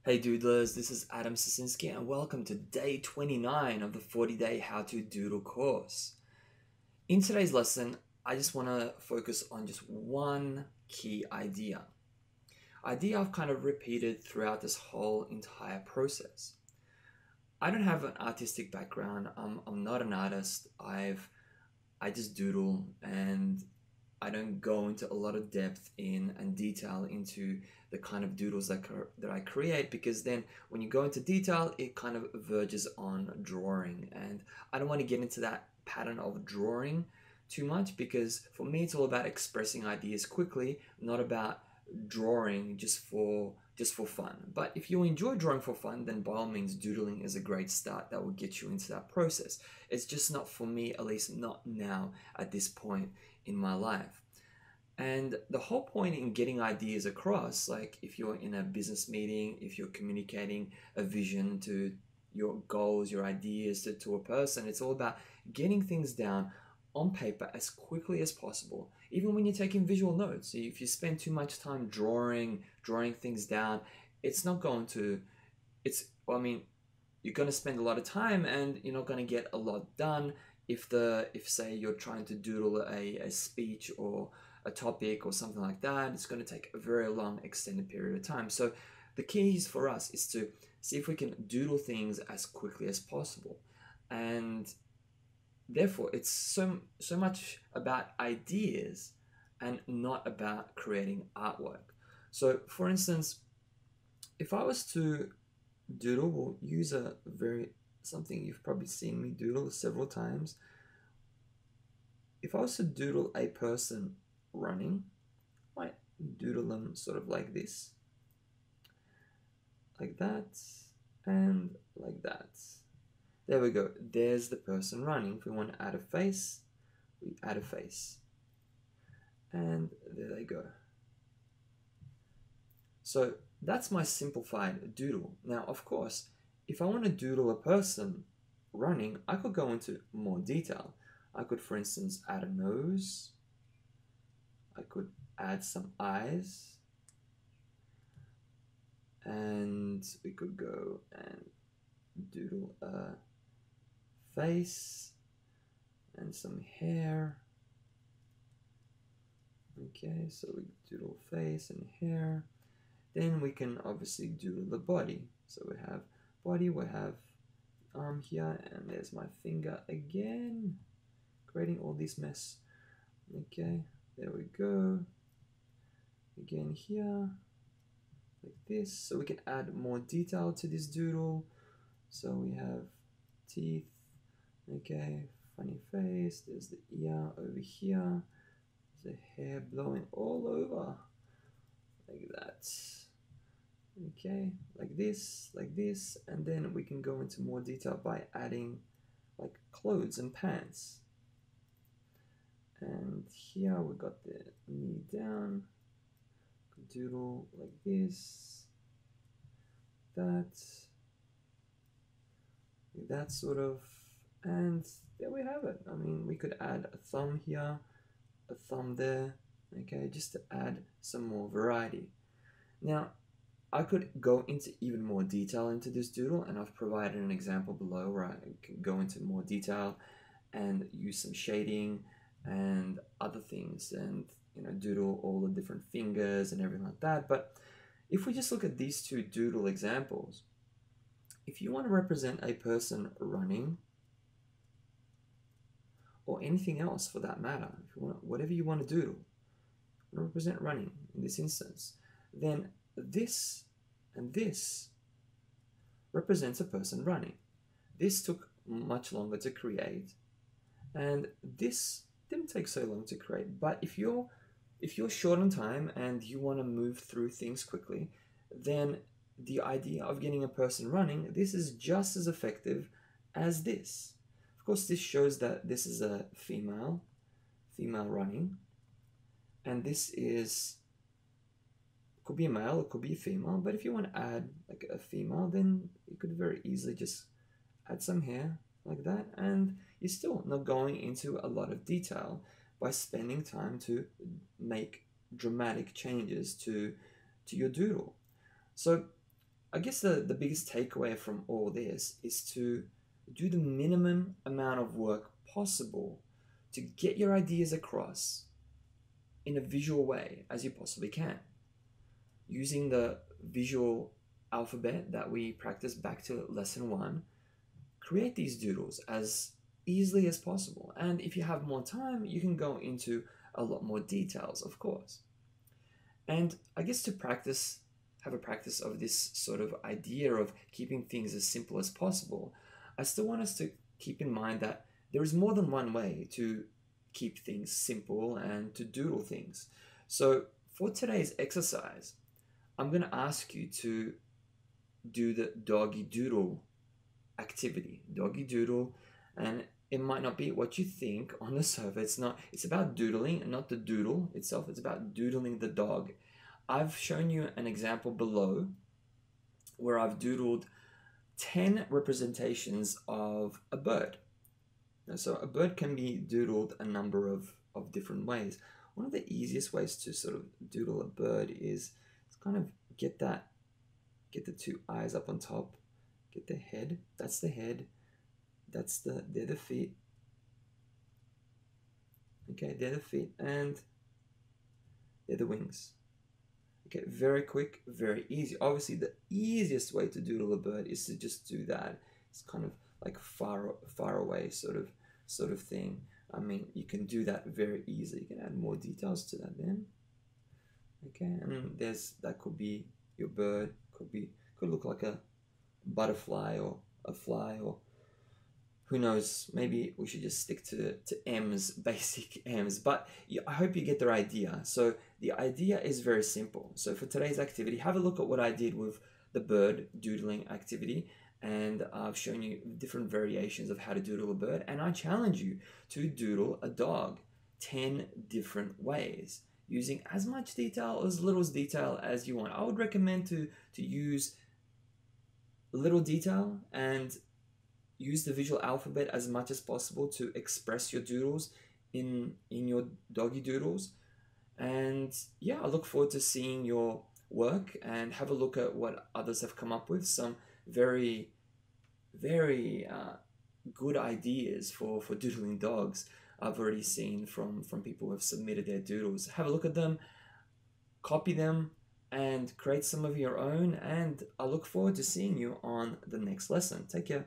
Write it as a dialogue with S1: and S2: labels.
S1: Hey Doodlers, this is Adam Sasinski and welcome to day 29 of the 40-day How to Doodle course. In today's lesson, I just want to focus on just one key idea. Idea I've kind of repeated throughout this whole entire process. I don't have an artistic background. I'm not an artist. I just doodle and I don't go into a lot of depth in and detail into the kind of doodles that I create, because then when you go into detail, it kind of verges on drawing. And I don't want to get into that pattern of drawing too much, because for me, it's all about expressing ideas quickly, not about drawing just for fun. But if you enjoy drawing for fun, then by all means, doodling is a great start that will get you into that process. It's just not for me, at least not now at this point in my life. And the whole point in getting ideas across, like if you're in a business meeting, if you're communicating a vision to your goals, your ideas to a person, it's all about getting things down on paper as quickly as possible. Even when you're taking visual notes, if you spend too much time drawing things down, it's not going to, I mean, you're going to spend a lot of time and you're not going to get a lot done if say you're trying to doodle a speech or a topic or something like that. It's going to take a very long extended period of time. So the keys for us is to see if we can doodle things as quickly as possible. And therefore it's so much about ideas and not about creating artwork. So for instance, if I was to doodle, we'll use something you've probably seen me doodle several times. If I was to doodle a person running, I might doodle them sort of like this, like that, and like that. There we go. There's the person running. If we want to add a face, we add a face. And there they go. So that's my simplified doodle. Now, of course, if I want to doodle a person running, I could go into more detail. I could, for instance, add a nose. I could add some eyes. And we could go and doodle a face and some hair. Okay, so we doodle face and hair. Then we can obviously doodle the body. So we have body, we have arm here, and there's my finger again, creating all this mess. Okay, there we go. Again here, like this. So we can add more detail to this doodle. So we have teeth, okay, funny face, there's the ear over here, there's the hair blowing all over, like that. Okay, like this, and then we can go into more detail by adding like clothes and pants. And here we got the knee down, doodle like this, that sort of, and there we have it. I mean, we could add a thumb here, a thumb there, okay, just to add some more variety. Now, I could go into even more detail into this doodle, and I've provided an example below where I can go into more detail and use some shading and other things, and doodle all the different fingers and everything like that. But if we just look at these two doodle examples, if you want to represent a person running, or anything else for that matter, if you want, whatever you want to doodle, represent running in this instance, then this and this represents a person running. This took much longer to create, and this didn't take so long to create. But if you're short on time and you want to move through things quickly, then the idea of getting a person running, this is just as effective as this. Of course, this shows that this is a female running, and this could be a male, it could be a female. But if you want to add like a female, then you could very easily just add some hair like that, and you're still not going into a lot of detail by spending time to make dramatic changes to your doodle. So I guess the biggest takeaway from all this is to do the minimum amount of work possible to get your ideas across in a visual way as you possibly can. Using the visual alphabet that we practiced back to lesson one, create these doodles as easily as possible. And if you have more time, you can go into a lot more details, of course. And I guess to practice, have a practice of this sort of idea of keeping things as simple as possible, I still want us to keep in mind that there is more than one way to keep things simple and to doodle things. So for today's exercise, I'm going to ask you to do the doggy doodle activity. Doggy doodle, and it might not be what you think on the surface. It's about doodling and not the doodle itself. It's about doodling the dog. I've shown you an example below where I've doodled 10 representations of a bird. So a bird can be doodled a number of different ways. One of the easiest ways to sort of doodle a bird is kind of get the two eyes up on top, get the head, that's the head, they're the feet. Okay, they're the feet, and they're the wings. Okay, very quick, very easy. Obviously, the easiest way to doodle a bird is to just do that. It's kind of like far away sort of thing. I mean, you can do that very easily. You can add more details to that then. Okay, and that could be your bird, could look like a butterfly or a fly, or who knows, maybe we should just stick to M's, basic M's. But I hope you get the idea. So the idea is very simple. So for today's activity, have a look at what I did with the bird doodling activity. And I've shown you different variations of how to doodle a bird. And I challenge you to doodle a dog 10 different ways, using as much detail, as little detail as you want. I would recommend to use little detail and use the visual alphabet as much as possible to express your doodles in your doggy doodles. And yeah, I look forward to seeing your work, and have a look at what others have come up with. Some very, very good ideas for doodling dogs I've already seen from people who have submitted their doodles. Have a look at them, copy them, and create some of your own. And I look forward to seeing you on the next lesson. Take care.